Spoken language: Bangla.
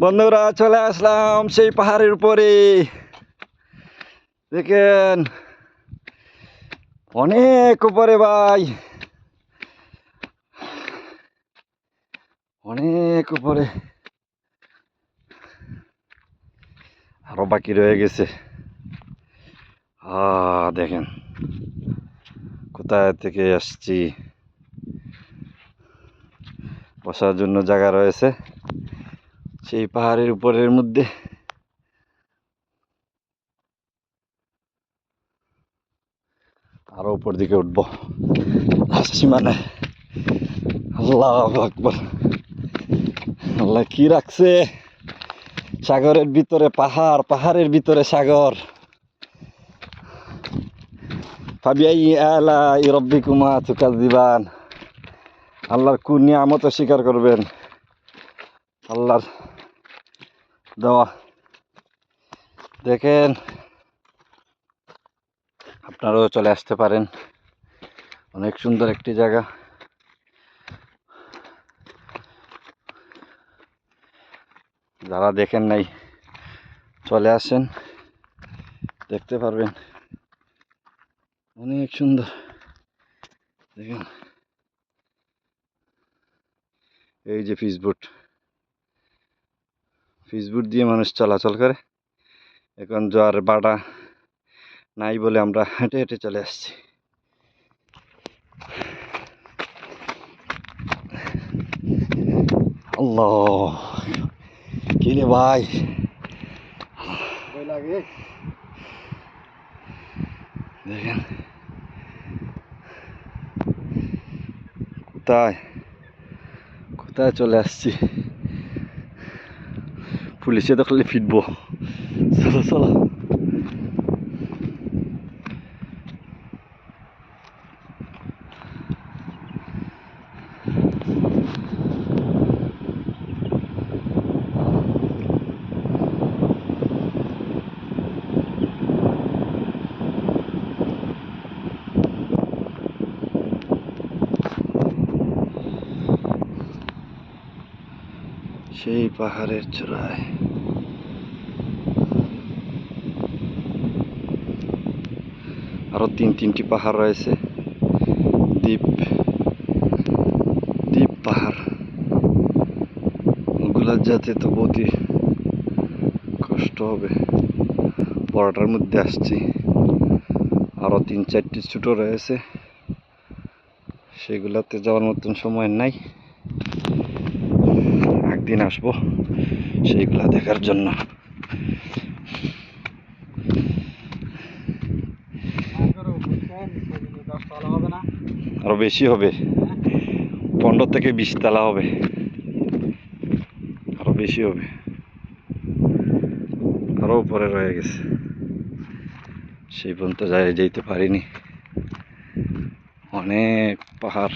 বন্ধুরা চলে আসলাম সেই পাহাড়ের উপরে। দেখেন অনেক উপরে ভাই, অনেক উপরে, আরো বাকি রয়ে গেছে। দেখেন কোথায় থেকে আসছি। বসার জন্য জায়গা রয়েছে সেই পাহাড়ের উপরের মধ্যে। আরো উপর দিকে উঠবো, আসছি মানে। আল্লাহু আকবার, আল্লাহ কি রাখছে সাগরের ভিতরে পাহাড়, পাহাড়ের ভিতরে সাগর। ফাবিআই আলাই রাব্বিকুমা তুকাযযিবান। আল্লাহর কোন নিয়ামত স্বীকার করবেন? আল্লাহর দেওয়া। দেখেন আপনারাও চলে আসতে পারেন, অনেক সুন্দর একটি জায়গা। যারা দেখেন নাই চলে আসেন, দেখতে পারবেন, অনেক সুন্দর। দেখেন এই যে ফিসবুট, ফিসবুট দিয়ে মানুষ চলাচল করে। এখন জোয়ার বাটা নাই বলে আমরা হেঁটে হেঁটে চলে আসছি। আল্লাহ কি রে ভাই, লাগে। দেখেন কোথায় কোথায় চলে আসছি। পুলিশে দেখলে ফিরবো। চলো চলো। সেই পাহাড়ের চূড়ায় আরো তিনটি পাহাড় রয়েছে। দ্বীপ দ্বীপ পাহাড়, ওগুলা যেতে তো বহুতই কষ্ট হবে। বড়টার মধ্যে আসছি, আরো 3-4টি ছোট রয়েছে, সেগুলাতে যাওয়ার মতন সময় নাই। একদিন আসবো সেইগুলা দেখার জন্য। আরো বেশি হবে, 15 থেকে 20 তলা হবে, আরো বেশি হবে, আরো উপরে রয়ে গেছে। সেই পর্যন্ত যেতে পারিনি, অনেক পাহাড়।